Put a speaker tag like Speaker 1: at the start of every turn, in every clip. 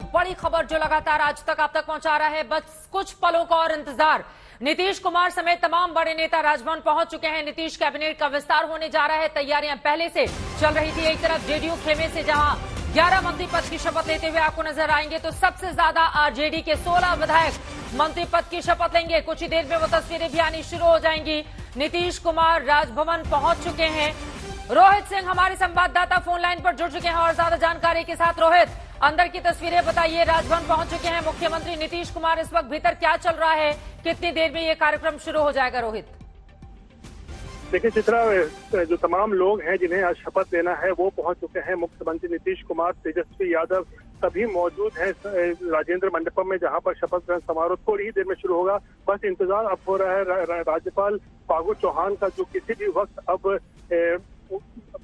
Speaker 1: बड़ी खबर जो लगातार आज तक आप तक पहुंचा रहा है, बस कुछ पलों का और इंतजार। नीतीश कुमार समेत तमाम बड़े नेता राजभवन पहुंच चुके हैं। नीतीश कैबिनेट का विस्तार होने जा रहा है, तैयारियां पहले से चल रही थी। एक तरफ जेडीयू खेमे से जहां 11 मंत्री पद की शपथ लेते हुए आपको नजर आएंगे, तो सबसे ज्यादा आरजेडी के 16 विधायक मंत्री पद की शपथ लेंगे। कुछ ही देर में वो तस्वीरें भी आनी शुरू हो जाएंगी। नीतीश कुमार राजभवन पहुंच चुके हैं। रोहित सिंह हमारे संवाददाता फोन लाइन पर जुड़ चुके हैं और ज्यादा जानकारी के साथ। रोहित, अंदर की तस्वीरें बताइए। राजभवन पहुंच चुके हैं मुख्यमंत्री नीतीश कुमार, इस वक्त भीतर क्या चल रहा है, कितनी देर में ये कार्यक्रम शुरू हो जाएगा? रोहित,
Speaker 2: देखिए चित्रा, जो तमाम लोग हैं जिन्हें आज शपथ लेना है वो पहुंच चुके हैं। मुख्यमंत्री नीतीश कुमार, तेजस्वी यादव सभी मौजूद हैं राजेंद्र मंडपम में, जहां पर शपथ ग्रहण समारोह थोड़ी ही देर में शुरू होगा। बस इंतजार अब हो रहा है राज्यपाल फागू चौहान का, जो किसी भी वक्त अब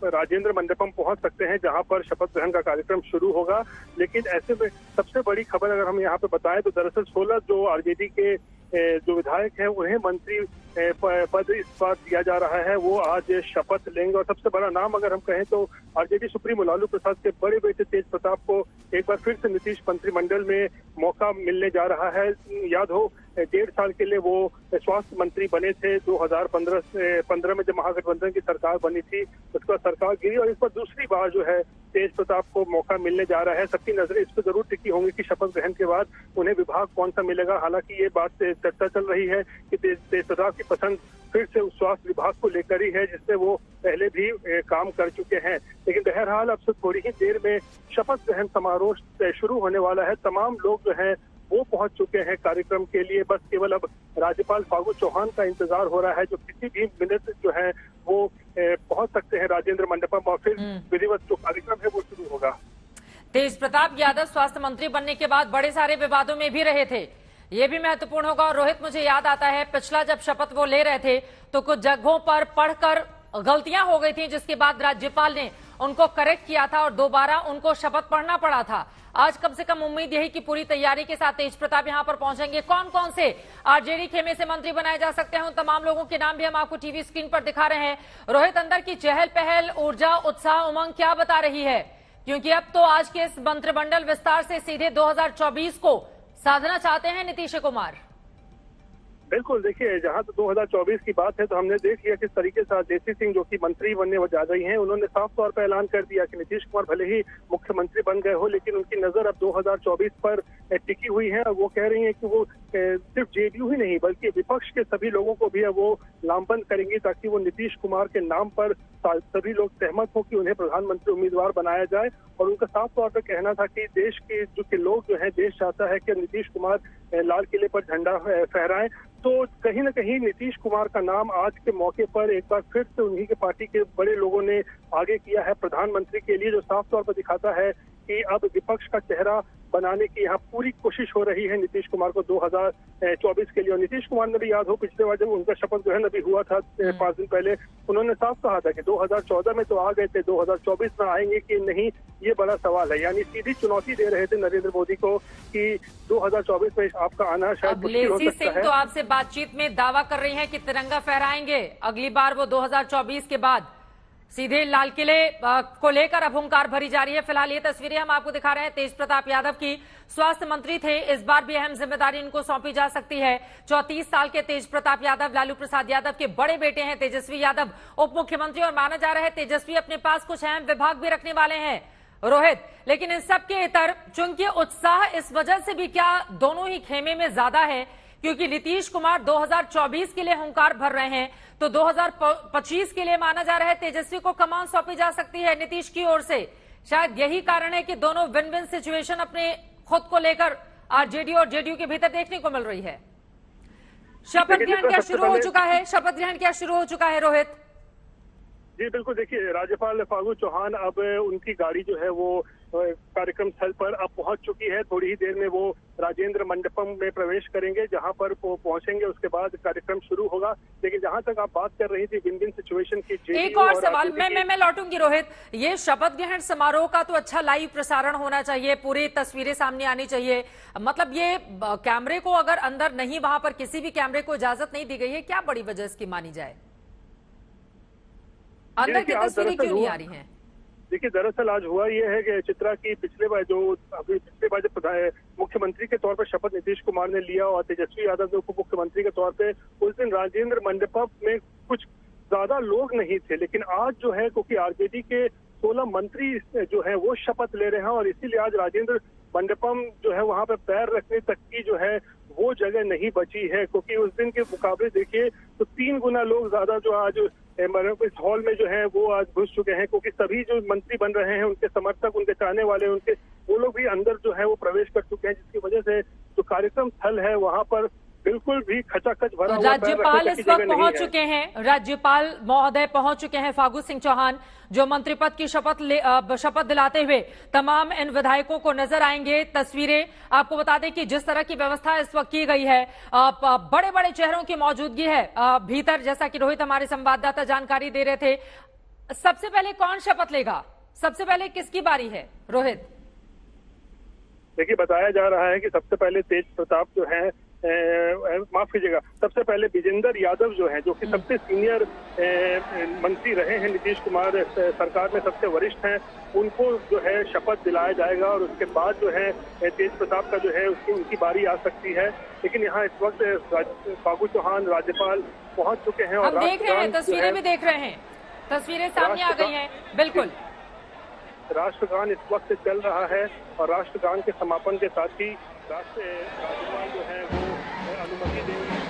Speaker 2: राजेंद्र मंडपम पहुंच सकते हैं, जहां पर शपथ ग्रहण का कार्यक्रम शुरू होगा। लेकिन ऐसे में सबसे बड़ी खबर अगर हम यहाँ पे बताएं तो दरअसल 16 जो आरजेडी के जो विधायक हैं उन्हें मंत्री पद इस बार दिया जा रहा है। वो आज शपथ लेंगे और सबसे बड़ा नाम अगर हम कहें तो आरजेडी सुप्रीमो लालू प्रसाद के बड़े बेटे तेज प्रताप को एक बार फिर से नीतीश मंत्रिमंडल में मौका मिलने जा रहा है। याद हो 1.5 साल के लिए वो स्वास्थ्य मंत्री बने थे 2015 में, जब महागठबंधन की सरकार बनी थी। उसके बाद सरकार गिरी और इस पर दूसरी बार जो है तेज प्रताप को मौका मिलने जा रहा है। सबकी नजरें इस पर जरूर टिकी होंगी कि शपथ ग्रहण के बाद उन्हें विभाग कौन सा मिलेगा। हालांकि ये बात चर्चा चल रही है कि तेज प्रताप की पसंद फिर से स्वास्थ्य विभाग को लेकर ही है, जिससे वो पहले भी काम कर चुके हैं। लेकिन बहरहाल अब से थोड़ी ही देर में शपथ ग्रहण समारोह शुरू होने वाला है। तमाम लोग जो हैं वो पहुंच चुके हैं कार्यक्रम के लिए। बस केवल अब राज्यपाल फागू चौहान का इंतजार हो रहा है, जो किसी भी मिनट जो है वो पहुंच सकते हैं राजेंद्र मंडपम और फिर विधिवत जो कार्यक्रम है वो शुरू होगा।
Speaker 1: तेज प्रताप यादव स्वास्थ्य मंत्री बनने के बाद बड़े सारे विवादों में भी रहे थे, ये भी महत्वपूर्ण होगा। और रोहित, मुझे याद आता है पिछला जब शपथ वो ले रहे थे तो कुछ जगहों पर पढ़कर गलतियां हो गई थी, जिसके बाद राज्यपाल ने उनको करेक्ट किया था और दोबारा उनको शपथ पढ़ना पड़ा था। आज कम से कम उम्मीद यही कि पूरी तैयारी के साथ तेज प्रताप यहां पर पहुंचेंगे। कौन कौन से आरजेडी खेमे से मंत्री बनाए जा सकते हैं, उन तमाम लोगों के नाम भी हम आपको टीवी स्क्रीन पर दिखा रहे हैं। रोहित, अंदर की चहल पहल, ऊर्जा, उत्साह, उमंग क्या बता रही है? क्योंकि अब तो आज के इस मंत्रिमंडल विस्तार से सीधे 2024 को साधना चाहते हैं नीतीश कुमार।
Speaker 2: बिल्कुल, देखिए जहां तो 2024 की बात है तो हमने देख लिया किस तरीके से जयसी सिंह जो कि मंत्री बनने जा रही हैं, उन्होंने साफ तौर पर ऐलान कर दिया कि नीतीश कुमार भले ही मुख्यमंत्री बन गए हो, लेकिन उनकी नजर अब 2024 पर टिकी हुई है। और वो कह रही हैं कि वो सिर्फ जेडीयू ही नहीं बल्कि विपक्ष के सभी लोगों को भी अब वो लामबंद करेंगी, ताकि वो नीतीश कुमार के नाम पर सभी लोग सहमत हो कि उन्हें प्रधानमंत्री उम्मीदवार बनाया जाए। और उनका साफ तौर पर कहना था कि देश के जो लोग जो है, देश चाहता है कि नीतीश कुमार लाल किले पर झंडा फहराएं। तो कहीं ना कहीं नीतीश कुमार का नाम आज के मौके पर एक बार फिर से उन्हीं के पार्टी के बड़े लोगों ने आगे किया है प्रधानमंत्री के लिए, जो साफ तौर पर दिखाता है कि अब विपक्ष का चेहरा बनाने की यहाँ पूरी कोशिश हो रही है नीतीश कुमार को 2024 के लिए। और नीतीश कुमार ने भी, याद हो पिछले बार जब उनका शपथ ग्रहण अभी हुआ था 5 दिन पहले, उन्होंने साफ कहा था कि 2014 में तो आ गए थे, 2024 में आएंगे कि नहीं, ये बड़ा सवाल है। यानी सीधी चुनौती दे रहे थे नरेंद्र मोदी को कि 2024 में आपका आना शायद मुश्किल हो सकता है।
Speaker 1: तो आपसे बातचीत में दावा कर रही हैं कि तिरंगा फहराएंगे अगली बार वो 2024 के बाद। सीधे लाल किले को लेकर अब हुंकार भरी जा रही है। फिलहाल ये तस्वीरें हम आपको दिखा रहे हैं तेज प्रताप यादव की। स्वास्थ्य मंत्री थे, इस बार भी अहम जिम्मेदारी इनको सौंपी जा सकती है। 34 साल के तेज प्रताप यादव लालू प्रसाद यादव के बड़े बेटे हैं। तेजस्वी यादव उप मुख्यमंत्री, और माना जा रहा है तेजस्वी अपने पास कुछ अहम विभाग भी रखने वाले हैं। रोहित, लेकिन इन सबके इतर चूंकि उत्साह इस वजह से भी क्या दोनों ही खेमे में ज्यादा है, क्योंकि नीतीश कुमार 2024 के लिए हुंकार भर रहे हैं, तो 2025 के लिए माना जा रहा है तेजस्वी को कमान सौंपी जा सकती है नीतीश की ओर से। शायद यही कारण है कि दोनों विन विन सिचुएशन अपने खुद को लेकर आरजेडी और जेडीयू के भीतर देखने को मिल रही है। शपथ ग्रहण क्या शुरू हो चुका है? शपथ ग्रहण क्या शुरू हो चुका है रोहित?
Speaker 2: जी बिल्कुल, देखिए राज्यपाल फागू चौहान अब उनकी गाड़ी जो है वो कार्यक्रम स्थल पर अब पहुंच चुकी है। थोड़ी ही देर में वो राजेंद्र मंडपम में प्रवेश करेंगे, जहां पर वो पहुंचेंगे उसके बाद कार्यक्रम शुरू होगा। लेकिन जहां तक आप बात कर रही थी विन विन सिचुएशन की,
Speaker 1: एक और सवाल मैं लौटूंगी रोहित। ये शपथ ग्रहण समारोह का तो अच्छा लाइव प्रसारण होना चाहिए, पूरी तस्वीरें सामने आनी चाहिए। मतलब ये कैमरे को अगर अंदर नहीं, वहां पर किसी भी कैमरे को इजाजत नहीं दी गई है, क्या बड़ी वजह इसकी मानी जाए? अंदर की तस्वीरें क्यों नहीं आ रही हैं?
Speaker 2: देखिए, दरअसल आज हुआ ये है कि चित्रा की पिछले बार जब मुख्यमंत्री के तौर पर शपथ नीतीश कुमार ने लिया और तेजस्वी यादव ने उप मुख्यमंत्री के तौर पे, उस दिन राजेंद्र मंडपम में कुछ ज्यादा लोग नहीं थे। लेकिन आज जो है, क्योंकि आरजेडी के 16 मंत्री जो है वो शपथ ले रहे हैं और इसीलिए आज राजेंद्र मंडपम जो है वहां पर पैर रखने तक की जो है वो जगह नहीं बची है। क्योंकि उस दिन के मुकाबले देखिए तो 3 गुना लोग ज्यादा जो आज इस हॉल में जो है वो आज घुस चुके हैं, क्योंकि सभी जो मंत्री बन रहे हैं, उनके समर्थक, उनके चाहने वाले, वो लोग भी अंदर जो है वो प्रवेश कर चुके हैं, जिसकी वजह से जो कार्यक्रम स्थल है वहां पर बिल्कुल भी खचाखच भरा हुआ।
Speaker 1: राज्यपाल इस वक्त पहुंच चुके हैं, राज्यपाल महोदय पहुंच चुके हैं फागू सिंह चौहान, जो मंत्री पद की शपथ दिलाते हुए तमाम इन विधायकों को नजर आएंगे। तस्वीरें आपको बता दें कि जिस तरह की व्यवस्था इस वक्त की गई है, बड़े बड़े चेहरों की मौजूदगी है भीतर, जैसा कि रोहित हमारे संवाददाता जानकारी दे रहे थे। सबसे पहले कौन शपथ लेगा, सबसे पहले किसकी बारी है रोहित?
Speaker 2: देखिए, बताया जा रहा है कि सबसे पहले तेज प्रताप जो है, माफ कीजिएगा, सबसे पहले विजेंद्र यादव जो है, जो कि सबसे सीनियर मंत्री रहे हैं नीतीश कुमार सरकार में, सबसे वरिष्ठ हैं, उनको जो है शपथ दिलाया जाएगा और उसके बाद जो है तेज प्रताप का जो है उनकी बारी आ सकती है। लेकिन यहाँ इस वक्त फागू चौहान राज्यपाल पहुंच चुके हैं और
Speaker 1: हम देख रहे हैं, तस्वीरें भी देख रहे हैं, तस्वीरें सामने आ गई हैं। बिल्कुल,
Speaker 2: राष्ट्रगान इस वक्त चल रहा है और राष्ट्रगान के समापन के साथ ही राज्यपाल जो है वो अनुमति देंगे।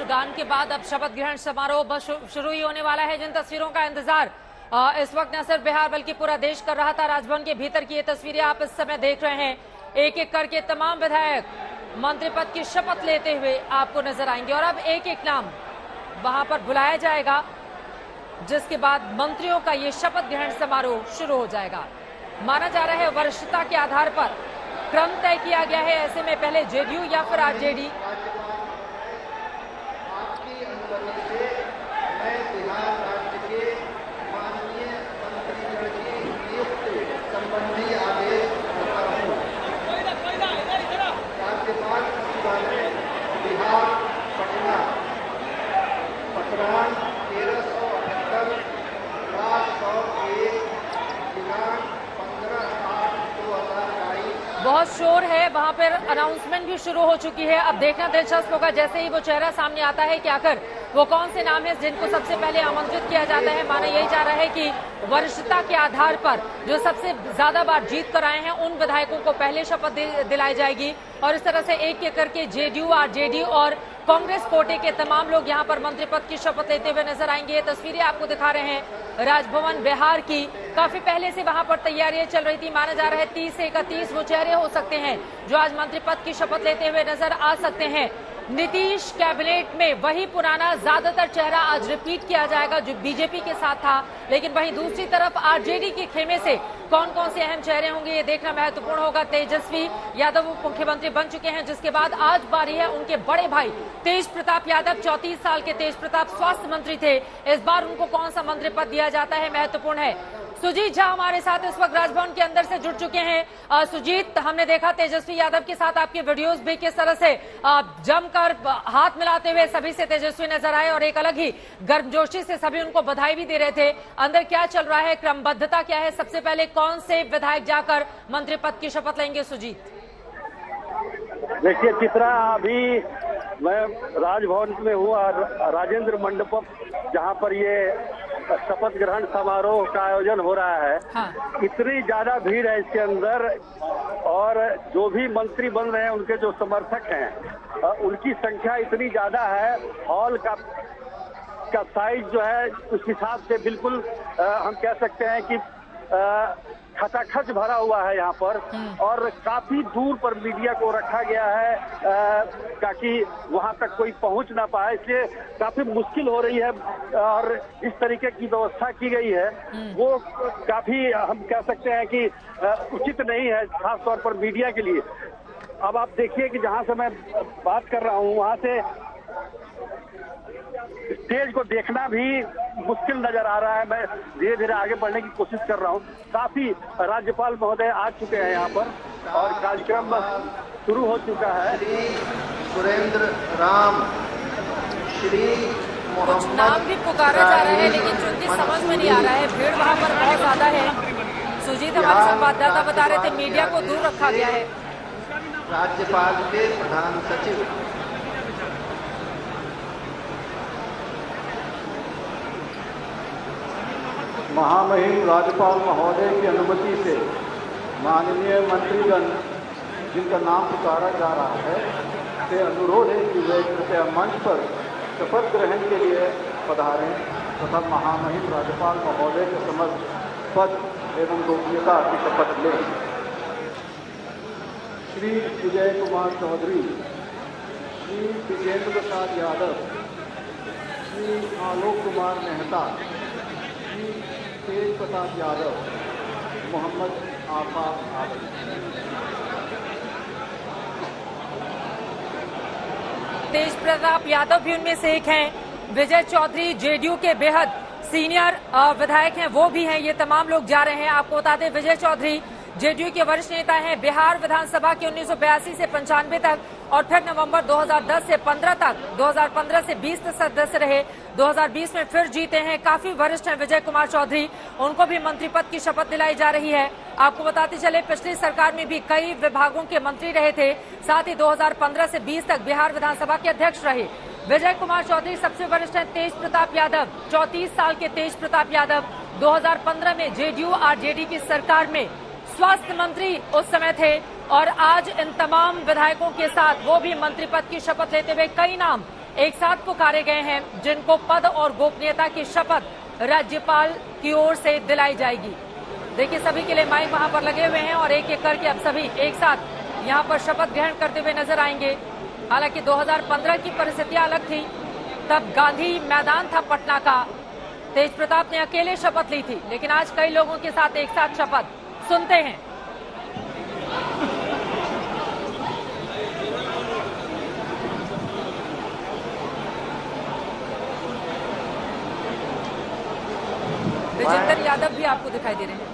Speaker 1: गान के बाद अब शपथ ग्रहण समारोह बस शुरू ही होने वाला है। जिन तस्वीरों का इंतजार इस वक्त न सिर्फ बिहार बल्कि पूरा देश कर रहा था, राजभवन के भीतर की ये तस्वीरें आप इस समय देख रहे हैं। एक एक करके तमाम विधायक मंत्री पद की शपथ लेते हुए आपको नजर आएंगे और अब एक एक नाम वहां पर बुलाया जाएगा, जिसके बाद मंत्रियों का ये शपथ ग्रहण समारोह शुरू हो जाएगा। माना जा रहा है वरिष्ठता के आधार पर क्रम तय किया गया है। ऐसे में पहले जेडीयू या फिर आरजेडी। बहुत शोर है, वहां पर अनाउंसमेंट भी शुरू हो चुकी है। अब देखना दिलचस्प होगा जैसे ही वो चेहरा सामने आता है कि आखिर वो कौन से नाम है जिनको सबसे पहले आमंत्रित किया जाता है। माना यही जा रहा है कि वरिष्ठता के आधार पर जो सबसे ज्यादा बार जीत कर आए हैं उन विधायकों को पहले शपथ दिलाई जाएगी और इस तरह से एक एक करके जेडीयू, आरजेडी और कांग्रेस कोटे के तमाम लोग यहां पर मंत्री पद की शपथ लेते हुए नजर आएंगे। ये तस्वीरें आपको दिखा रहे हैं राजभवन बिहार की। काफी पहले से वहां पर तैयारियां चल रही थी। माना जा रहा है 30 से 31 वो चेहरे हो सकते हैं जो आज मंत्री पद की शपथ लेते हुए नजर आ सकते हैं। नीतीश कैबिनेट में वही पुराना ज्यादातर चेहरा आज रिपीट किया जाएगा जो बीजेपी के साथ था, लेकिन वहीं दूसरी तरफ आरजेडी के खेमे से कौन कौन से अहम चेहरे होंगे ये देखना महत्वपूर्ण होगा। तेजस्वी यादव उप मुख्यमंत्री बन चुके हैं, जिसके बाद आज बारी है उनके बड़े भाई तेज प्रताप यादव। 34 साल के तेज प्रताप स्वास्थ्य मंत्री थे, इस बार उनको कौन सा मंत्री पद दिया जाता है महत्वपूर्ण है। सुजीत झा हमारे साथ इस वक्त राजभवन के अंदर से जुड़ चुके हैं। सुजीत, हमने देखा तेजस्वी यादव के साथ आपके वीडियोस भी किस तरह से जमकर हाथ मिलाते हुए सभी से तेजस्वी नजर आए और एक अलग ही गर्मजोशी से सभी उनको बधाई भी दे रहे थे। अंदर क्या चल रहा है, क्रमबद्धता क्या है, सबसे पहले कौन से विधायक जाकर मंत्री पद की शपथ लेंगे? सुजीत,
Speaker 3: देखिए चित्रा, अभी मैं राजभवन में हूँ, राजेंद्र मंडपम जहाँ पर ये शपथ ग्रहण समारोह का आयोजन हो रहा है।
Speaker 1: हाँ।
Speaker 3: इतनी ज्यादा भीड़ है इसके अंदर, और जो भी मंत्री बन रहे हैं उनके जो समर्थक हैं उनकी संख्या इतनी ज्यादा है। हॉल का साइज जो है उस हिसाब से बिल्कुल हम कह सकते हैं कि खचाखच भरा हुआ है यहाँ पर, और काफी दूर पर मीडिया को रखा गया है ताकि वहां तक कोई पहुंच ना पाए, इसलिए काफी मुश्किल हो रही है। और इस तरीके की व्यवस्था की गई है वो काफी हम कह सकते हैं कि उचित नहीं है, खासतौर पर मीडिया के लिए। अब आप देखिए कि जहां से मैं बात कर रहा हूं वहां से स्टेज को देखना भी मुश्किल नजर आ रहा है। मैं धीरे धीरे आगे बढ़ने की कोशिश कर रहा हूँ। काफी राज्यपाल महोदय आ चुके हैं यहाँ पर और कार्यक्रम शुरू हो चुका है।
Speaker 4: श्री सुरेंद्र राम, श्री
Speaker 1: कुछ नाम भी पुकारा जा रहा है, लेकिन चूंकि समझ में नहीं आ रहा है, भीड़ वहाँ पर बहुत ज्यादा है। सुजीत हमारे संवाददाता बता रहे थे मीडिया को दूर रखा गया है।
Speaker 4: राज्यपाल के प्रधान सचिव
Speaker 5: महामहिम राज्यपाल महोदय की अनुमति से माननीय मंत्रीगण जिनका नाम पुकारा जा रहा है से अनुरोध है कि वे कृपया मंच पर शपथ ग्रहण के लिए पधारें तथा महामहिम राज्यपाल महोदय के समक्ष पद एवं गोपनीयता की शपथ लें। श्री विजय कुमार चौधरी, श्री विजेंद्र प्रसाद यादव, श्री आलोक कुमार मेहता, श्री तेज प्रताप यादव, मोहम्मद आफाक आलम।
Speaker 1: तेज प्रताप यादव भी उनमें से एक हैं। विजय चौधरी जेडीयू के बेहद सीनियर विधायक हैं, वो भी हैं। ये तमाम लोग जा रहे हैं। आपको बता दें, विजय चौधरी जेडीयू के वरिष्ठ नेता हैं। बिहार विधानसभा के 1982 से 95 तक और फिर नवंबर 2010 से 15 तक, 2015 से 20 तक सदस्य रहे। 2020 में फिर जीते हैं। काफी वरिष्ठ हैं विजय कुमार चौधरी। उनको भी मंत्री पद की शपथ दिलाई जा रही है। आपको बताते चले, पिछली सरकार में भी कई विभागों के मंत्री रहे थे। साथ ही 2015 से 20 तक बिहार विधानसभा के अध्यक्ष रहे। विजय कुमार चौधरी सबसे वरिष्ठ हैं। तेज प्रताप यादव, 34 साल के तेज प्रताप यादव 2015 में जेडीयू आरजेडी की सरकार में स्वास्थ्य मंत्री उस समय थे, और आज इन तमाम विधायकों के साथ वो भी मंत्री पद की शपथ लेते हुए कई नाम एक साथ पुकारे गए हैं, जिनको पद और गोपनीयता की शपथ राज्यपाल की ओर से दिलाई जाएगी। देखिए, सभी के लिए माइक वहां पर लगे हुए हैं और एक एक करके अब सभी एक साथ यहां पर शपथ ग्रहण करते हुए नजर आएंगे। हालांकि 2015 की परिस्थितियां अलग थी, तब गांधी मैदान था पटना का। तेज प्रताप ने अकेले शपथ ली थी, लेकिन आज कई लोगों के साथ एक साथ शपथ सुनते हैं। विजेंद्र यादव भी आपको दिखाई दे रहे हैं।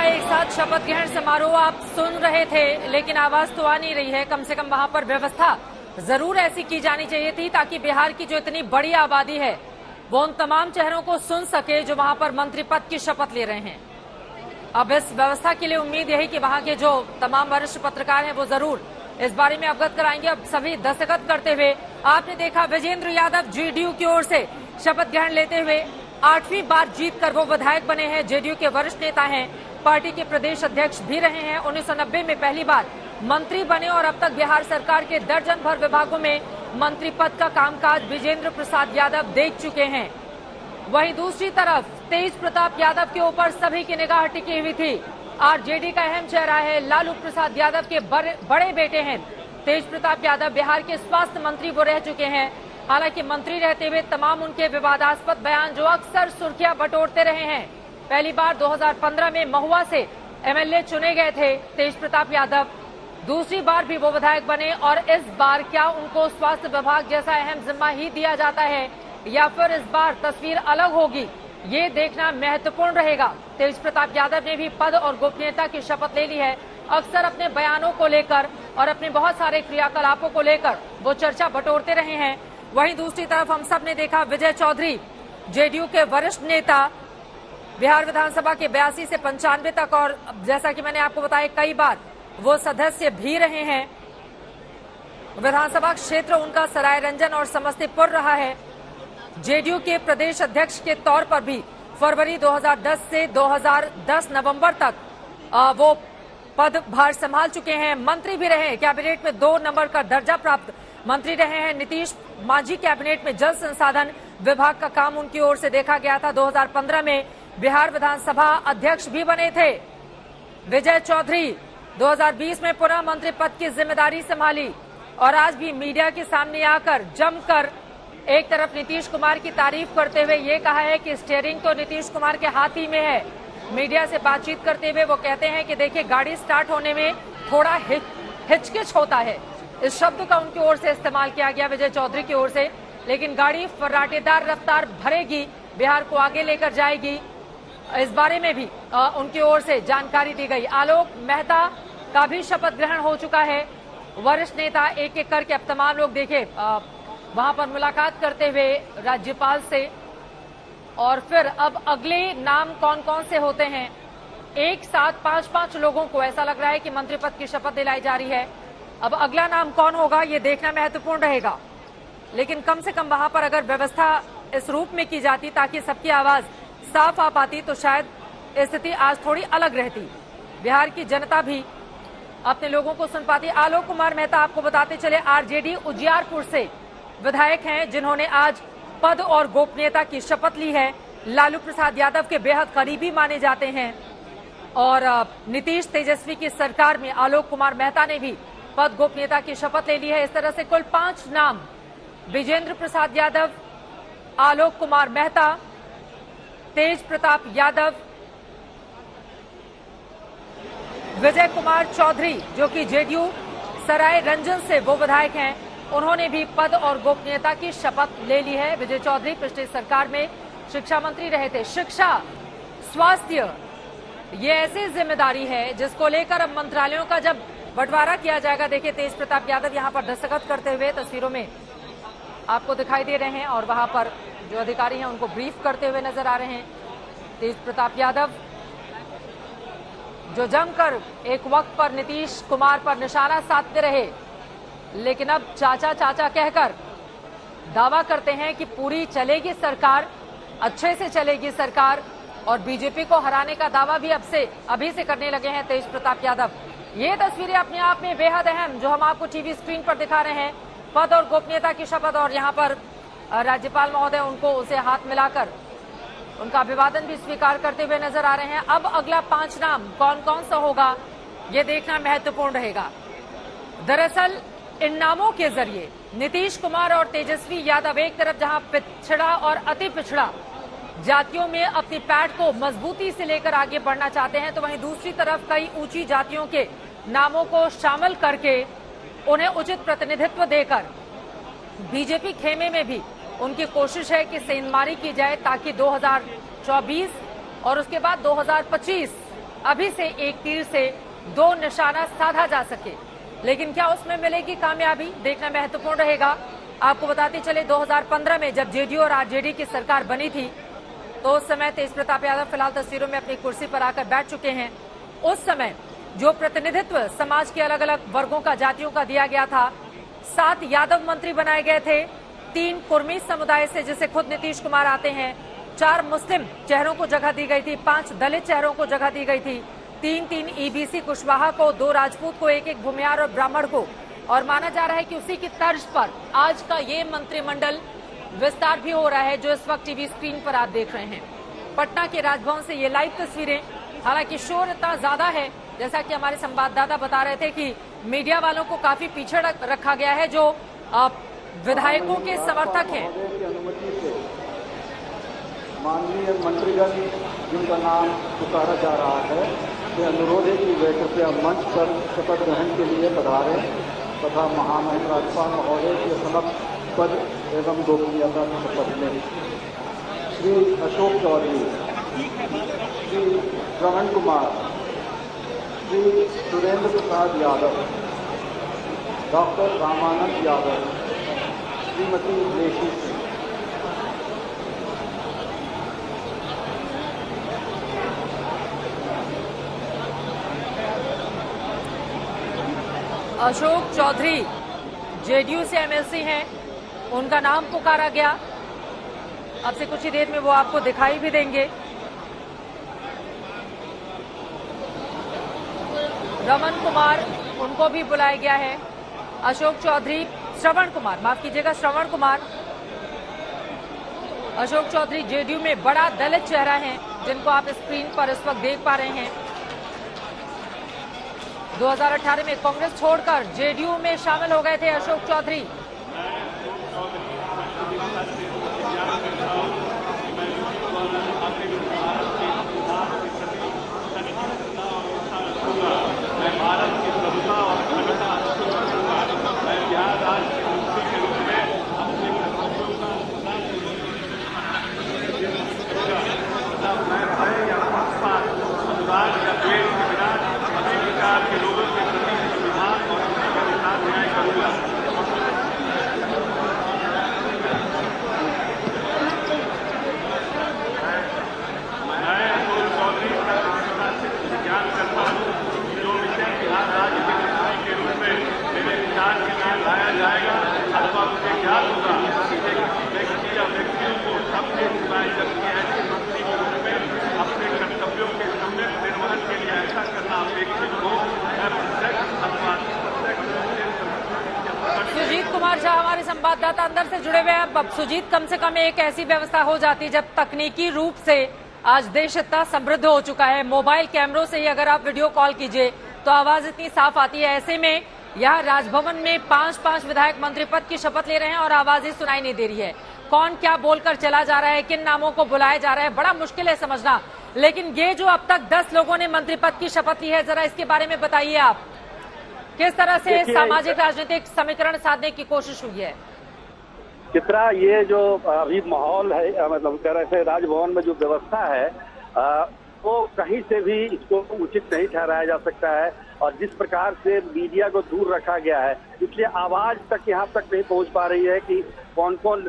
Speaker 1: एक साथ शपथ ग्रहण समारोह आप सुन रहे थे, लेकिन आवाज तो आ नहीं रही है। कम से कम वहां पर व्यवस्था जरूर ऐसी की जानी चाहिए थी ताकि बिहार की जो इतनी बड़ी आबादी है वो उन तमाम चेहरों को सुन सके जो वहां पर मंत्री पद की शपथ ले रहे हैं। अब इस व्यवस्था के लिए उम्मीद यही कि वहां के जो तमाम वरिष्ठ पत्रकार हैं वो जरूर इस बारे में अवगत कराएंगे। अब सभी दस्तखत करते हुए आपने देखा विजेंद्र यादव जेडीयू की ओर से शपथ ग्रहण लेते हुए 8वीं बार जीतकर वो विधायक बने हैं। जेडीयू के वरिष्ठ नेता हैं, पार्टी के प्रदेश अध्यक्ष भी रहे हैं। 1990 में पहली बार मंत्री बने और अब तक बिहार सरकार के दर्जन भर विभागों में मंत्री पद का कामकाज विजेंद्र प्रसाद यादव देख चुके हैं। वहीं दूसरी तरफ तेज प्रताप यादव के ऊपर सभी की निगाह टिकी हुई थी। आरजेडी का अहम चेहरा है, लालू प्रसाद यादव के बड़े बेटे हैं तेज प्रताप यादव। बिहार के स्वास्थ्य मंत्री वो रह चुके हैं। हालांकि मंत्री रहते हुए तमाम उनके विवादास्पद बयान जो अक्सर सुर्खियां बटोरते रहे हैं। पहली बार 2015 में महुआ से एमएलए चुने गए थे तेज प्रताप यादव। दूसरी बार भी वो विधायक बने और इस बार क्या उनको स्वास्थ्य विभाग जैसा अहम जिम्मा ही दिया जाता है या फिर इस बार तस्वीर अलग होगी, ये देखना महत्वपूर्ण रहेगा। तेज प्रताप यादव ने भी पद और गोपनीयता की शपथ ले ली है। अक्सर अपने बयानों को लेकर और अपने बहुत सारे क्रियाकलापों को लेकर वो चर्चा बटोरते रहे हैं। वहीं दूसरी तरफ हम सब ने देखा विजय चौधरी जेडीयू के वरिष्ठ नेता, बिहार विधानसभा के 82 से 95 तक और जैसा कि मैंने आपको बताया कई बार वो सदस्य भी रहे हैं। विधानसभा क्षेत्र उनका सरायरंजन और समस्तीपुर रहा है। जेडीयू के प्रदेश अध्यक्ष के तौर पर भी फरवरी 2010 से 2010 नवंबर तक वो पदभार संभाल चुके हैं। मंत्री भी रहे, कैबिनेट में 2 नंबर का दर्जा प्राप्त मंत्री रहे हैं। नीतीश मांझी कैबिनेट में जल संसाधन विभाग का काम उनकी ओर से देखा गया था। 2015 में बिहार विधानसभा अध्यक्ष भी बने थे। विजय चौधरी 2020 में पुनः मंत्री पद की जिम्मेदारी संभाली और आज भी मीडिया के सामने आकर जमकर एक तरफ नीतीश कुमार की तारीफ करते हुए ये कहा है कि स्टीयरिंग तो नीतीश कुमार के हाथ ही में है। मीडिया से बातचीत करते हुए वो कहते हैं कि देखिए गाड़ी स्टार्ट होने में थोड़ा हिचकिच होता है। इस शब्द का उनकी ओर से इस्तेमाल किया गया विजय चौधरी की ओर से, लेकिन गाड़ी फर्राटेदार रफ्तार भरेगी, बिहार को आगे लेकर जाएगी। इस बारे में भी उनकी ओर से जानकारी दी गई। आलोक मेहता का भी शपथ ग्रहण हो चुका है। वरिष्ठ नेता एक एक करके अब तमाम लोग देखे वहां पर मुलाकात करते हुए राज्यपाल से और फिर अब अगले नाम कौन कौन से होते हैं। एक साथ 5-5 लोगों को ऐसा लग रहा है कि मंत्री पद की शपथ दिलाई जा रही है। अब अगला नाम कौन होगा ये देखना महत्वपूर्ण रहेगा, लेकिन कम से कम वहां पर अगर व्यवस्था इस रूप में की जाती ताकि सबकी आवाज साफ आ पाती तो शायद स्थिति आज थोड़ी अलग रहती। बिहार की जनता भी अपने लोगों को सुन पाती। आलोक कुमार मेहता आपको बताते चले आरजेडी उजियारपुर से विधायक हैं जिन्होंने आज पद और गोपनीयता की शपथ ली है। लालू प्रसाद यादव के बेहद करीबी माने जाते हैं और नीतीश तेजस्वी की सरकार में आलोक कुमार मेहता ने भी पद गोपनीयता की शपथ ले ली है। इस तरह से कुल 5 नाम विजेंद्र प्रसाद यादव, आलोक कुमार मेहता, तेज प्रताप यादव, विजय कुमार चौधरी जो कि जेडीयू सरायरंजन से वो विधायक हैं, उन्होंने भी पद और गोपनीयता की शपथ ले ली है। विजय चौधरी पिछली सरकार में शिक्षा मंत्री रहे थे। शिक्षा, स्वास्थ्य, ये ऐसी जिम्मेदारी है जिसको लेकर अब मंत्रालयों का जब बंटवारा किया जाएगा। देखिए तेज प्रताप यादव यहां पर दस्तखत करते हुए तस्वीरों में आपको दिखाई दे रहे हैं और वहां पर जो अधिकारी हैं उनको ब्रीफ करते हुए नजर आ रहे हैं। तेज प्रताप यादव जो जमकर एक वक्त पर नीतीश कुमार पर निशाना साधते रहे, लेकिन अब चाचा चाचा कहकर दावा करते हैं कि पूरी चलेगी सरकार, अच्छे से चलेगी सरकार और बीजेपी को हराने का दावा भी अभी से करने लगे हैं तेज प्रताप यादव। ये तस्वीरें अपने आप में बेहद अहम जो हम आपको टीवी स्क्रीन पर दिखा रहे हैं, पद और गोपनीयता की शपथ और यहाँ पर राज्यपाल महोदय उनको उसे हाथ मिलाकर उनका अभिवादन भी स्वीकार करते हुए नजर आ रहे हैं। अब अगला 5 नाम कौन कौन सा होगा ये देखना महत्वपूर्ण रहेगा। दरअसल इन नामों के जरिए नीतीश कुमार और तेजस्वी यादव एक तरफ जहां पिछड़ा और अति पिछड़ा जातियों में अपनी पैठ को मजबूती से लेकर आगे बढ़ना चाहते हैं, तो वहीं दूसरी तरफ कई ऊंची जातियों के नामों को शामिल करके उन्हें उचित प्रतिनिधित्व देकर बीजेपी खेमे में भी उनकी कोशिश है कि सेंधमारी की जाए ताकि 2024 और उसके बाद 2025 अभी से एक तीर से 2 निशाना साधा जा सके। लेकिन क्या उसमें मिलेगी कामयाबी, देखना महत्वपूर्ण रहेगा। आपको बताते चले 2015 में जब जेडीयू और आरजेडी की सरकार बनी थी तो उस समय तेज प्रताप यादव फिलहाल तस्वीरों में अपनी कुर्सी पर आकर बैठ चुके हैं। उस समय जो प्रतिनिधित्व समाज के अलग अलग वर्गों का, जातियों का दिया गया था। 7 यादव मंत्री बनाए गए थे, 3 कुर्मी समुदाय से जिसे खुद नीतीश कुमार आते हैं, 4 मुस्लिम चेहरों को जगह दी गई थी, 5 दलित चेहरों को जगह दी गई थी, 3 ईबीसी कुशवाहा को, 2 राजपूत को, 1 भूमियार और ब्राह्मण को। और माना जा रहा है कि उसी की तर्ज पर आज का ये मंत्रिमंडल विस्तार भी हो रहा है, जो इस वक्त टीवी स्क्रीन पर आप देख रहे हैं। पटना के राजभवन से ये लाइव तस्वीरें। हालांकि शोर इतना ज्यादा है, जैसा कि हमारे संवाददाता बता रहे थे कि मीडिया वालों को काफी पीछे रखा गया है, जो विधायकों के समर्थक हैं।
Speaker 5: माननीय मंत्रीगण जिनका नाम पुकारा जा रहा है, वे अनुरोध है कि वे कृपया मंच पर शपथ ग्रहण के लिए पधारें तथा महामहिम राज्यपाल महोदय के समक्ष पद एवं गोपनीयता की शपथ लें। श्री अशोक चौधरी, श्री श्रवण कुमार, श्री सुरेंद्र प्रसाद यादव, डॉक्टर रामानंद यादव, श्रीमती लेसी सिंह।
Speaker 1: अशोक चौधरी जेडीयू से एमएलसी हैं, उनका नाम पुकारा गया। अब से कुछ ही देर में वो आपको दिखाई भी देंगे। रमन कुमार, उनको भी बुलाया गया है। अशोक चौधरी, श्रवण कुमार, माफ कीजिएगा, श्रवण कुमार। अशोक चौधरी जेडीयू में बड़ा दलित चेहरा है, जिनको आप स्क्रीन पर इस वक्त देख पा रहे हैं। 2018 में कांग्रेस छोड़कर जेडीयू में शामिल हो गए थे अशोक चौधरी। सुजीत कुमार झा हमारे संवाददाता अंदर से जुड़े हुए हैं। अब सुजीत, कम से कम एक ऐसी व्यवस्था हो जाती जब तकनीकी रूप से आज देश इतना समृद्ध हो चुका है, मोबाइल कैमरों से ही अगर आप वीडियो कॉल कीजिए तो आवाज इतनी साफ आती है। ऐसे में यहाँ राजभवन में 5 विधायक मंत्री पद की शपथ ले रहे हैं और आवाजें सुनाई नहीं दे रही है। कौन क्या बोलकर चला जा रहा है, किन नामों को बुलाया जा रहा है, बड़ा मुश्किल है समझना। लेकिन ये जो अब तक 10 लोगों ने मंत्री पद की शपथ ली है, जरा इसके बारे में बताइए आप, किस तरह से सामाजिक राजनीतिक समीकरण साधने की कोशिश हुई है?
Speaker 3: चित्रा, ये जो अभी माहौल है, मतलब कह रहे थे राजभवन में जो व्यवस्था है, वो कहीं से भी इसको उचित नहीं ठहराया जा सकता है। और जिस प्रकार से मीडिया को दूर रखा गया है, इसलिए आवाज तक यहाँ तक नहीं पहुँच पा रही है कि कौन कौन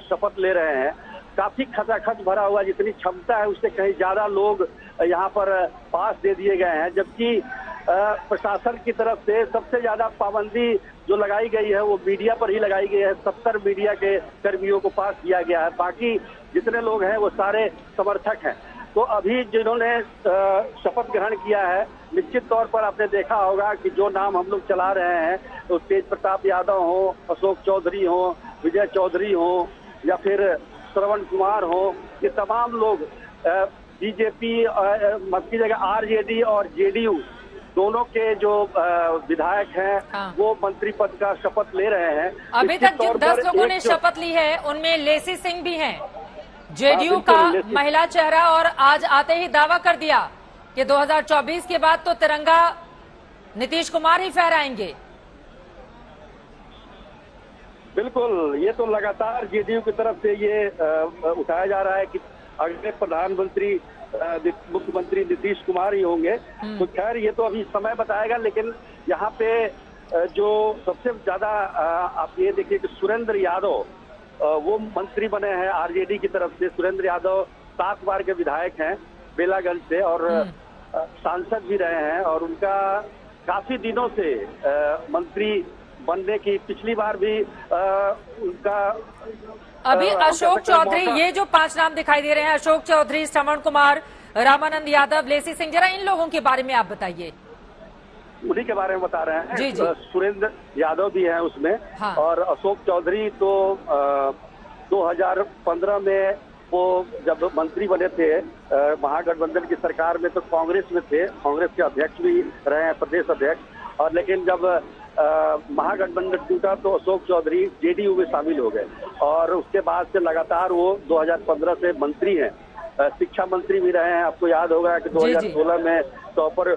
Speaker 3: शपथ ले रहे हैं। काफी खचाखच भरा हुआ, जितनी क्षमता है उससे कहीं ज्यादा लोग यहाँ पर पास दे दिए गए हैं। जबकि प्रशासन की तरफ से सबसे ज्यादा पाबंदी जो लगाई गई है वो मीडिया पर ही लगाई गई है। 70 मीडिया के कर्मियों को पास किया गया है, बाकी जितने लोग हैं वो सारे समर्थक हैं। तो अभी जिन्होंने शपथ ग्रहण किया है, निश्चित तौर पर आपने देखा होगा कि जो नाम हम लोग चला रहे हैं, तो तेज प्रताप यादव हो, अशोक चौधरी हो, विजय चौधरी हो, या फिर श्रवण कुमार हो, ये तमाम लोग बीजेपी मत की जगह आरजेडी और जेडीयू दोनों के जो विधायक हैं, हाँ, वो मंत्री पद का शपथ ले रहे हैं।
Speaker 1: अभी तक जिन 10 लोगों ने शपथ ली है उनमें लेसी सिंह भी हैं, जेडीयू का महिला चेहरा, और आज आते ही दावा कर दिया कि 2024 के बाद तो तिरंगा नीतीश कुमार ही फहराएंगे।
Speaker 3: बिल्कुल, ये तो लगातार जेडीयू की तरफ से ये उठाया जा रहा है कि अगले प्रधानमंत्री मुख्यमंत्री नीतीश कुमार ही होंगे। तो खैर ये तो अभी समय बताएगा, लेकिन यहाँ पे जो सबसे ज्यादा आप ये देखिए कि सुरेंद्र यादव वो मंत्री बने हैं आरजेडी की तरफ से। सुरेंद्र यादव 7 बार के विधायक हैं बेलागंज से, और सांसद भी रहे हैं और उनका काफी दिनों से मंत्री बनने की, पिछली बार भी उनका
Speaker 1: अभी अशोक चौधरी, ये जो 5 नाम दिखाई दे रहे हैं, अशोक चौधरी, श्रवण कुमार, रामानंद यादव, लेसी सिंह, जरा इन लोगों के बारे में आप बताइए।
Speaker 3: उन्हीं के बारे में बता रहे हैं।
Speaker 1: जी जी।
Speaker 3: सुरेंद्र यादव भी हैं उसमें।
Speaker 1: हाँ।
Speaker 3: और अशोक चौधरी तो 2015 में वो जब मंत्री बने थे महागठबंधन की सरकार में, तो कांग्रेस में थे, कांग्रेस के अध्यक्ष भी रहे हैं, प्रदेश अध्यक्ष। और लेकिन जब महागठबंधन टूटा तो अशोक चौधरी जेडीयू में शामिल हो गए और उसके बाद से लगातार वो 2015 से मंत्री हैं। शिक्षा मंत्री भी रहे हैं। आपको याद होगा कि 2016 में टॉपर,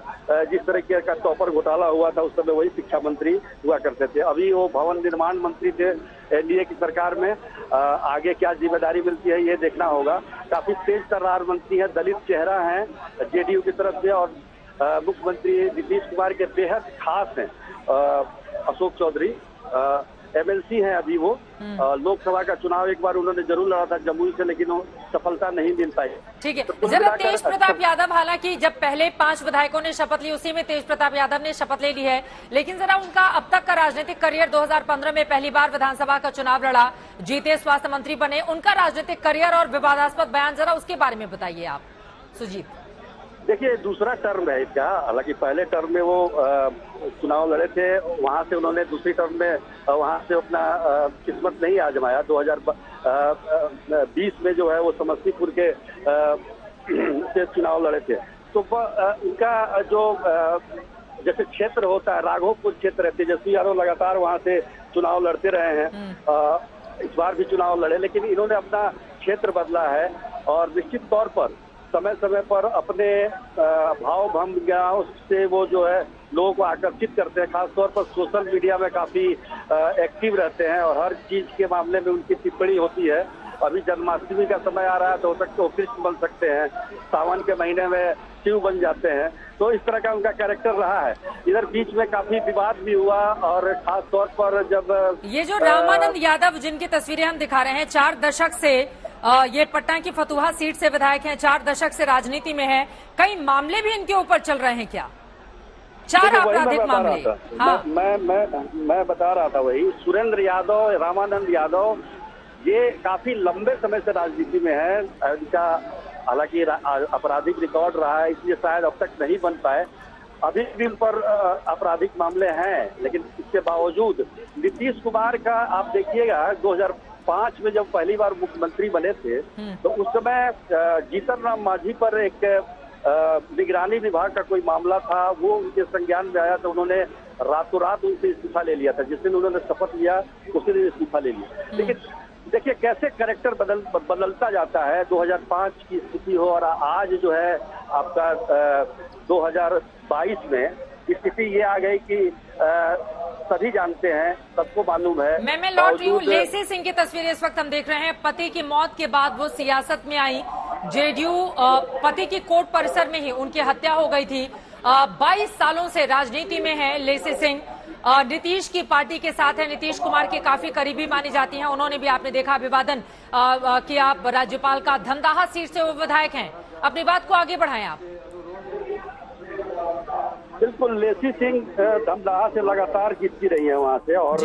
Speaker 3: जिस तरीके का टॉपर घोटाला हुआ था उस समय वही शिक्षा मंत्री हुआ करते थे। अभी वो भवन निर्माण मंत्री थे एनडीए की सरकार में। आगे क्या जिम्मेदारी मिलती है ये देखना होगा। काफी तेज तर्रार मंत्री है, दलित चेहरा है जेडीयू की तरफ से और मुख्यमंत्री नीतीश कुमार के बेहद खास हैं अशोक चौधरी। एमएलसी हैं अभी वो। लोकसभा का चुनाव एक बार उन्होंने जरूर लड़ा था जमुई से, लेकिन वो सफलता नहीं मिल पाई।
Speaker 1: ठीक है, जरा तेज प्रताप यादव, हालांकि जब पहले 5 विधायकों ने शपथ ली उसी में तेज प्रताप यादव ने शपथ ले ली है, लेकिन जरा उनका अब तक का राजनीतिक करियर, 2015 में पहली बार विधानसभा का चुनाव लड़ा, जीते, स्वास्थ्य मंत्री बने, उनका राजनीतिक करियर और विवादास्पद बयान, जरा उसके बारे में बताइए आप सुजीत।
Speaker 3: देखिए, दूसरा टर्म है इसका। हालांकि पहले टर्म में वो चुनाव लड़े थे, वहां से उन्होंने दूसरी टर्म में वहां से अपना किस्मत नहीं आजमाया। 2020 में जो है वो समस्तीपुर के से चुनाव लड़े थे। तो उनका जो जैसे क्षेत्र होता है, राघोपुर क्षेत्र है, तेजस्वी यादव लगातार वहां से चुनाव लड़ते रहे हैं। इस बार भी चुनाव लड़े, लेकिन इन्होंने अपना क्षेत्र बदला है और निश्चित तौर पर समय समय पर अपने भाव भंगिमाओं से वो जो है लोगों को आकर्षित करते हैं। खासतौर पर सोशल मीडिया में काफी एक्टिव रहते हैं और हर चीज के मामले में उनकी टिप्पणी होती है। अभी जन्माष्टमी का समय आ रहा है तो हो सकता है वो कृष्ण बन सकते हैं, सावन के महीने में शिव बन जाते हैं। तो इस तरह का उनका कैरेक्टर रहा है। इधर बीच में काफी विवाद भी हुआ और खास तौर पर जब
Speaker 1: ये जो रामानंद यादव जिनकी तस्वीरें हम दिखा रहे हैं, 4 दशक से ये पटना की फतुहा सीट से विधायक हैं, 4 दशक से राजनीति में हैं, कई मामले भी इनके ऊपर चल रहे हैं क्या? 4 आपराधिक मामले। हाँ।
Speaker 3: मैं बता रहा था वही। सुरेंद्र यादव, रामानंद यादव, ये काफी लंबे समय से राजनीति में है। इनका हालांकि आपराधिक रिकॉर्ड रहा है, इसलिए शायद अब तक नहीं बन पाए। अभी भी उन पर आपराधिक मामले हैं, लेकिन इसके बावजूद नीतीश कुमार का आप देखिएगा 2005 में जब पहली बार मुख्यमंत्री बने थे तो उस समय जीतन राम मांझी पर एक निगरानी विभाग का कोई मामला था, वो उनके संज्ञान में आया तो उन्होंने रातों रात उनसे इस्तीफा ले लिया था। जिस दिन उन्होंने शपथ लिया उसी दिन इस्तीफा ले लिया। लेकिन देखिए कैसे कैरेक्टर बदलता जाता है। 2005 की स्थिति हो और आज जो है आपका 2022 में स्थिति ये आ गई कि सभी जानते हैं, सबको मालूम है।
Speaker 1: मैं लौट रही हूँ, लेसी सिंह की तस्वीर इस वक्त हम देख रहे हैं। पति की मौत के बाद वो सियासत में आई, जेडीयू पति की कोर्ट परिसर में ही उनकी हत्या हो गई थी। 22 सालों से राजनीति में है लेसी सिंह, नीतीश की पार्टी के साथ है, नीतीश कुमार के काफी करीबी मानी जाती हैं। उन्होंने भी आपने देखा अभिवादन किया राज्यपाल का। धमदाहा सीट से वो विधायक हैं। अपनी बात को आगे बढ़ाएं आप।
Speaker 3: बिल्कुल, लेसी सिंह धमदाहा से लगातार जीतती रही है वहां से और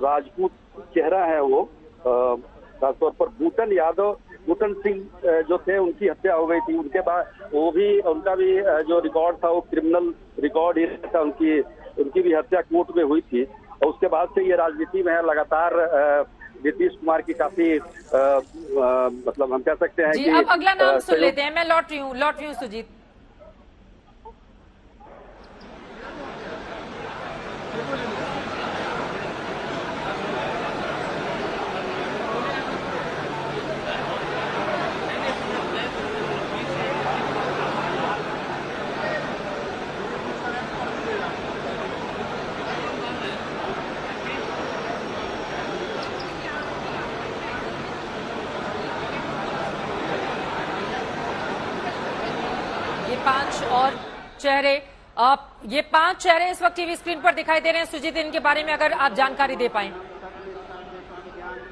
Speaker 3: राजपूत चेहरा है वो। खासतौर पर बूटन सिंह जो थे उनकी हत्या हो गई थी। उनके बाद वो भी, उनका भी जो रिकॉर्ड था वो क्रिमिनल रिकॉर्ड ही था। उनकी भी हत्या कोर्ट में हुई थी और उसके बाद से ये राजनीति में है। लगातार नीतीश कुमार की काफी मतलब हम कह सकते हैं कि
Speaker 1: अब अगला नाम सुन लेते हैं। मैं लौट रही हूँ सुजीत। ये 5 चेहरे इस वक्त टीवी स्क्रीन पर दिखाई दे रहे हैं। सुजीत, इनके बारे में अगर आप जानकारी दे पाएं।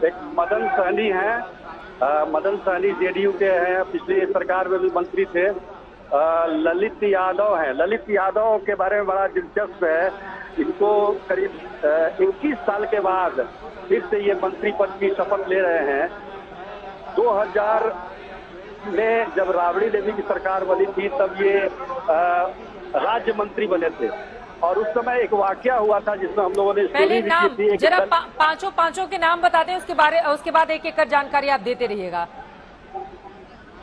Speaker 3: एक मदन सहनी है, मदन सहनी जेडीयू के हैं, पिछली सरकार में भी मंत्री थे। ललित यादव हैं। ललित यादव के बारे में बड़ा दिलचस्प है। इनको करीब 21 साल के बाद फिर से ये मंत्री पद की शपथ ले रहे हैं। 2000 में जब राबड़ी देवी की सरकार बनी थी तब ये राज्य मंत्री बने थे और उस समय एक वाकया हुआ था जिसमें हम लोगों ने
Speaker 1: पहले नाम जरा पांचों के नाम बताते हैं, उसके बाद एक एक कर जानकारी आप देते रहिएगा।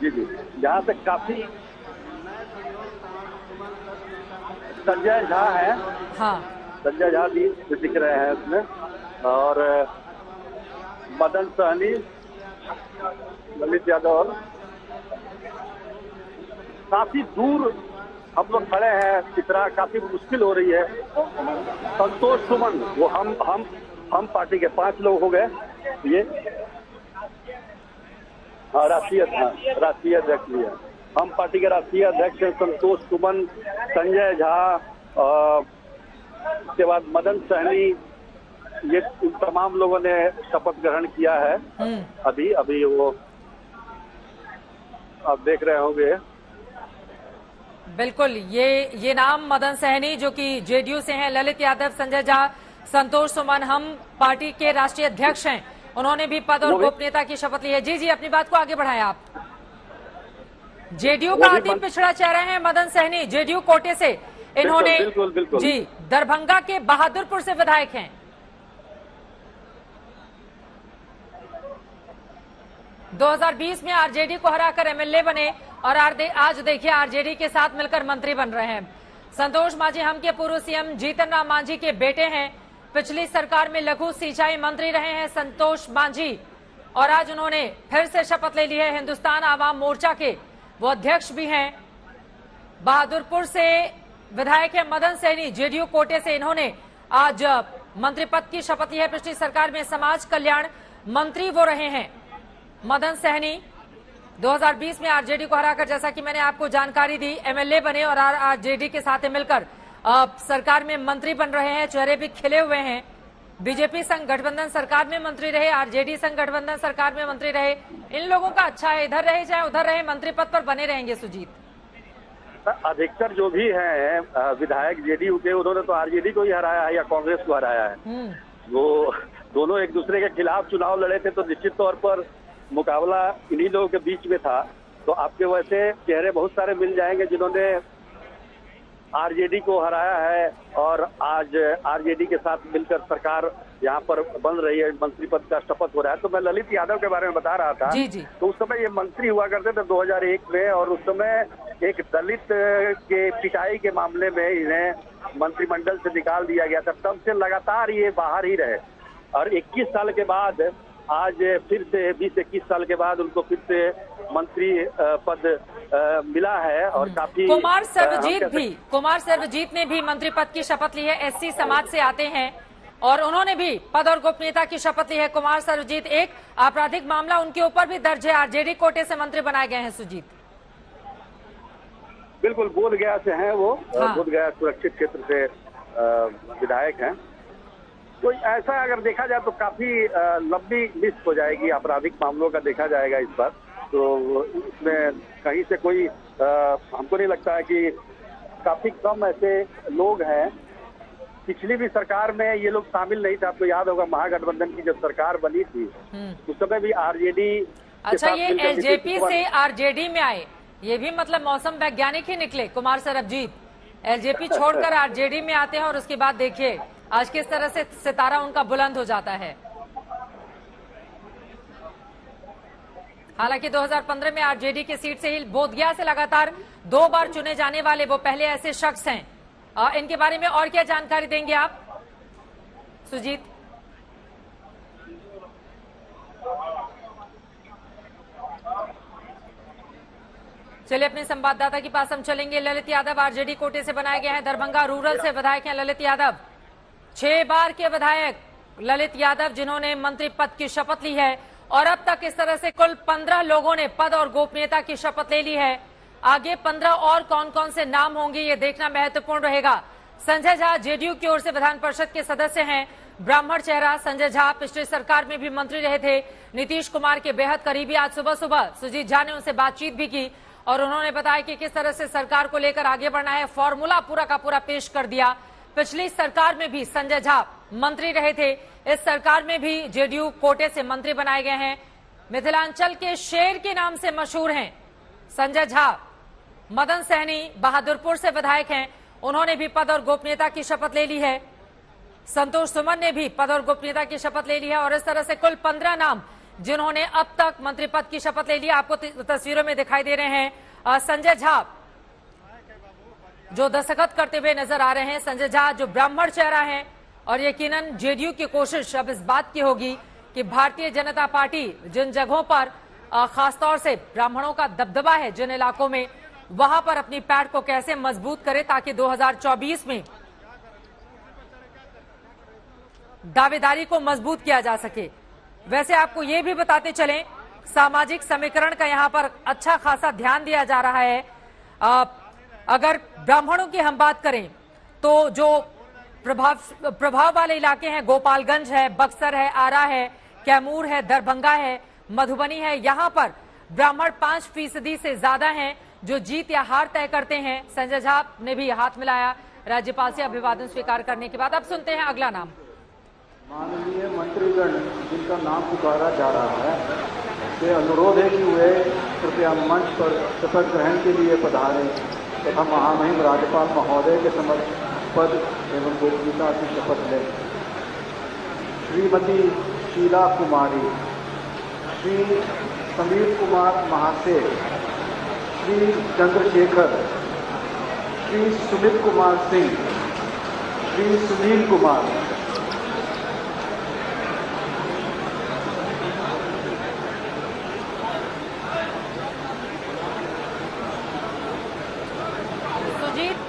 Speaker 3: जी जी, जहाँ तक काफी संजय झा है।
Speaker 1: हाँ,
Speaker 3: संजय झा भी दिख रहे हैं इसमें, और मदन सहनी, ललित यादव। काफी दूर हम लोग खड़े हैं, चित्रा काफी मुश्किल हो रही है। संतोष सुमन, वो हम पार्टी के 5 लोग हो गए। ये राष्ट्रीय अध्यक्ष भी है। हम पार्टी के राष्ट्रीय अध्यक्ष हैं संतोष सुमन, संजय झा, उसके बाद मदन सहनी। ये तमाम लोगों ने शपथ ग्रहण किया है। अभी वो आप देख रहे होंगे।
Speaker 1: बिल्कुल, ये नाम मदन सहनी जो कि जेडीयू से हैं, ललित यादव, संजय झा, संतोष सुमन हम पार्टी के राष्ट्रीय अध्यक्ष हैं, उन्होंने भी पद और गोपनीयता की शपथ ली है। जी जी, अपनी बात को आगे बढ़ाएं आप। जेडीयू का अति पिछड़ा चेहरा है मदन सहनी, जेडीयू कोटे से इन्होंने
Speaker 3: बिल्कुल।
Speaker 1: जी दरभंगा के बहादुरपुर से विधायक हैं। 2020 में आरजेडी को हराकर एमएलए बने और आज देखिए आरजेडी के साथ मिलकर मंत्री बन रहे हैं। संतोष मांझी हम के पूर्व सीएम जीतन राम मांझी के बेटे हैं। पिछली सरकार में लघु सिंचाई मंत्री रहे हैं संतोष मांझी और आज उन्होंने फिर से शपथ ले ली है। हिंदुस्तान आवाम मोर्चा के वो अध्यक्ष भी हैं। बहादुरपुर से विधायक है मदन सहनी, जेडीयू कोटे से इन्होंने आज मंत्री पद की शपथ ली है। पिछली सरकार में समाज कल्याण मंत्री वो रहे हैं मदन सहनी। 2020 में आरजेडी को हराकर, जैसा कि मैंने आपको जानकारी दी, एमएलए बने और आरजेडी के साथ मिलकर सरकार में मंत्री बन रहे हैं। चेहरे भी खिले हुए हैं। बीजेपी संघ गठबंधन सरकार में मंत्री रहे, आरजेडी संघ गठबंधन सरकार में मंत्री रहे। इन लोगों का अच्छा है, इधर रहे चाहे उधर रहे, मंत्री पद पर बने रहेंगे। सुजीत,
Speaker 3: अधिकतर जो भी हैं विधायक जेडीयू के, उन्होंने तो आरजेडी को ही हराया है या कांग्रेस को हराया है। वो दोनों एक दूसरे के खिलाफ चुनाव लड़े थे, तो निश्चित तौर पर मुकाबला इन्हीं लोगों के बीच में था। तो आपके वैसे चेहरे बहुत सारे मिल जाएंगे जिन्होंने आरजेडी को हराया है और आज आरजेडी के साथ मिलकर सरकार यहाँ पर बन रही है, मंत्री पद का शपथ हो रहा है। तो मैं ललित यादव के बारे में बता रहा था।
Speaker 1: जी जी।
Speaker 3: तो उस समय ये मंत्री हुआ करते थे 2001 में, और उस समय एक दलित के पिटाई के मामले में इन्हें मंत्रिमंडल से निकाल दिया गया था। तब से लगातार ये बाहर ही रहे और 21 साल के बाद आज फिर से 20-21 साल के बाद उनको फिर से मंत्री पद मिला है। और काफी
Speaker 1: कुमार सर्वजीत ने भी मंत्री पद की शपथ ली है। एससी समाज से आते हैं और उन्होंने भी पद और गोपनीयता की शपथ ली है। कुमार सर्वजीत, एक आपराधिक मामला उनके ऊपर भी दर्ज है, आरजेडी कोटे से मंत्री बनाए गए हैं। सुजीत,
Speaker 3: बिल्कुल, बोधगया से हैं वो।
Speaker 1: हाँ।
Speaker 3: बोधगया सुरक्षित क्षेत्र से विधायक हैं। तो ऐसा अगर देखा जाए तो काफी लंबी लिस्ट हो जाएगी आपराधिक मामलों का, देखा जाएगा इस बार। तो इसमें कहीं से कोई हमको नहीं लगता है कि, काफी कम ऐसे लोग हैं। पिछली भी सरकार में ये लोग शामिल नहीं थे। आपको याद होगा महागठबंधन की जब सरकार बनी थी उस समय भी आरजेडी।
Speaker 1: अच्छा, ये एलजेपी से आरजेडी में आए, ये भी मतलब मौसम वैज्ञानिक ही निकले कुमार सर्वजीत। एलजेपी छोड़कर आरजेडी में आते हैं और उसके बाद देखिए आज किस तरह से सितारा उनका बुलंद हो जाता है। हालांकि 2015 में आरजेडी की सीट से ही बोधगया से लगातार 2 बार चुने जाने वाले वो पहले ऐसे शख्स हैं। इनके बारे में और क्या जानकारी देंगे आप सुजीत? चलिए अपने संवाददाता के पास हम चलेंगे। ललित यादव आरजेडी कोटे से बनाए गए हैं, दरभंगा रूरल से विधायक हैं ललित यादव। 6 बार के विधायक ललित यादव जिन्होंने मंत्री पद की शपथ ली है और अब तक इस तरह से कुल 15 लोगों ने पद और गोपनीयता की शपथ ले ली है। आगे 15 और कौन कौन से नाम होंगे ये देखना महत्वपूर्ण रहेगा। संजय झा जेडीयू की ओर से विधान परिषद के सदस्य हैं। ब्राह्मण चेहरा संजय झा पिछली सरकार में भी मंत्री रहे थे, नीतीश कुमार के बेहद करीबी। आज सुबह सुबह सुजीत झा ने उनसे बातचीत भी की और उन्होंने बताया कि किस तरह से सरकार को लेकर आगे बढ़ना है। फॉर्मूला पूरा का पूरा पेश कर दिया। पिछली सरकार में भी संजय झा मंत्री रहे थे, इस सरकार में भी जेडीयू कोटे से मंत्री बनाए गए हैं। मिथिलांचल के शेर के नाम से मशहूर हैं संजय झा। मदन सहनी बहादुरपुर से विधायक हैं, उन्होंने भी पद और गोपनीयता की शपथ ले ली है। संतोष सुमन ने भी पद और गोपनीयता की शपथ ले ली है। और इस तरह से कुल 15 नाम जिन्होंने अब तक मंत्री पद की शपथ ले ली, आपको तस्वीरों में दिखाई दे रहे हैं। संजय झा जो दस्तखत करते हुए नजर आ रहे हैं, संजय झा जो ब्राह्मण चेहरा है। और यकीनन जेडीयू की कोशिश अब इस बात की होगी कि भारतीय जनता पार्टी जिन जगहों पर खासतौर से ब्राह्मणों का दबदबा है, जिन इलाकों में, वहां पर अपनी पैठ को कैसे मजबूत करे ताकि 2024 में दावेदारी को मजबूत किया जा सके। वैसे आपको ये भी बताते चलें, सामाजिक समीकरण का यहां पर अच्छा खासा ध्यान दिया जा रहा है। अगर ब्राह्मणों की हम बात करें तो जो प्रभाव वाले इलाके हैं, गोपालगंज है, बक्सर है, आरा है, कैमूर है, दरभंगा है, मधुबनी है, यहां पर ब्राह्मण 5% से ज्यादा हैं जो जीत या हार तय करते हैं। संजय झा ने भी हाथ मिलाया राज्यपाल से अभिवादन स्वीकार करने के बाद। अब सुनते हैं अगला नाम।
Speaker 5: माननीय मंत्रीगण जिनका नाम पुकारा जा रहा है, से अनुरोध है कि वे कृपया मंच पर शपथ ग्रहण के लिए पधारें तथा महामहिम राज्यपाल महोदय के समक्ष पद एवं गोपनीयता की शपथ लें। श्रीमती शीला कुमारी, श्री समीर कुमार महासे, श्री चंद्रशेखर, श्री सुमित कुमार सिंह, श्री सुनील कुमार,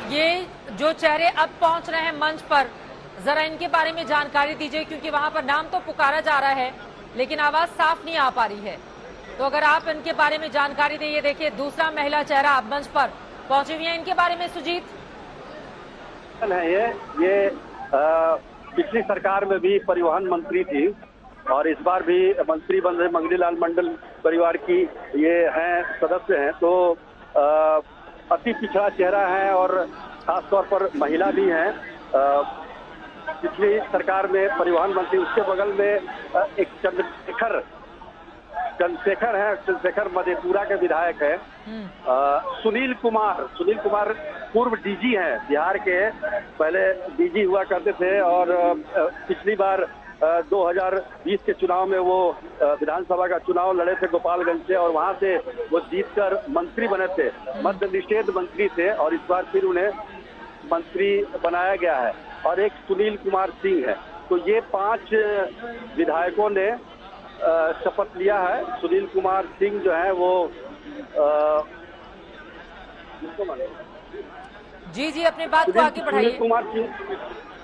Speaker 1: ये जो चेहरे अब पहुंच रहे हैं मंच पर, जरा इनके बारे में जानकारी दीजिए, क्योंकि वहां पर नाम तो पुकारा जा रहा है लेकिन आवाज साफ नहीं आ पा रही है। तो अगर आप इनके बारे में जानकारी दें। ये देखिए दूसरा महिला चेहरा अब मंच पर पहुंची हुई है, इनके बारे में सुजीत
Speaker 3: है। ये पिछली सरकार में भी परिवहन मंत्री थी और इस बार भी मंत्री बन रहे मंगली लाल मंडल परिवार की ये हैं, सदस्य हैं। तो अति पिछड़ा चेहरा है और खासतौर पर महिला भी हैं। पिछली सरकार में परिवहन मंत्री, उसके बगल में एक चंद्रशेखर है, चंद्रशेखर मधेपुरा के विधायक है। सुनील कुमार पूर्व डीजी हैं बिहार के, पहले डीजी हुआ करते थे और पिछली बार 2020 के चुनाव में वो विधानसभा का चुनाव लड़े थे गोपालगंज से और वहां से वो जीतकर मंत्री बने थे, मद्य निषेध मंत्री थे और इस बार फिर उन्हें मंत्री बनाया गया है। और एक सुनील कुमार सिंह है। तो ये 5 विधायकों ने शपथ लिया है। सुनील कुमार सिंह जो है वो
Speaker 1: जी अपनी बात को आगे बढ़ाइए।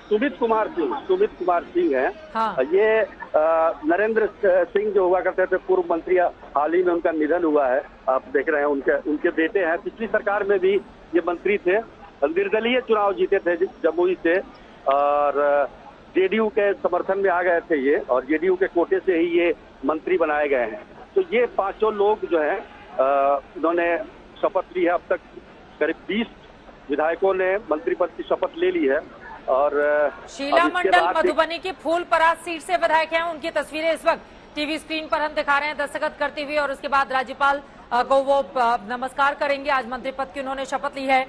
Speaker 3: सुमित कुमार सिंह है।
Speaker 1: हाँ।
Speaker 3: ये नरेंद्र सिंह जो हुआ करते थे पूर्व मंत्री, हाल ही में उनका निधन हुआ है, आप देख रहे हैं। उनके बेटे हैं। पिछली सरकार में भी ये मंत्री थे, निर्दलीय चुनाव जीते थे जमुई से और जेडीयू के समर्थन में आ गए थे ये, और जेडीयू के कोटे से ही ये मंत्री बनाए गए हैं। तो ये 5 लोग जो है उन्होंने शपथ ली है। अब तक करीब 20 विधायकों ने मंत्री पद की शपथ ले ली है। और
Speaker 1: शीला मंडल मधुबनी की फूलपरास सीट से विधायक हैं, उनकी तस्वीरें इस वक्त टीवी स्क्रीन पर हम दिखा रहे हैं दस्तखत करते हुए। और उसके बाद राज्यपाल को वो नमस्कार करेंगे। आज मंत्री पद की उन्होंने शपथ ली है।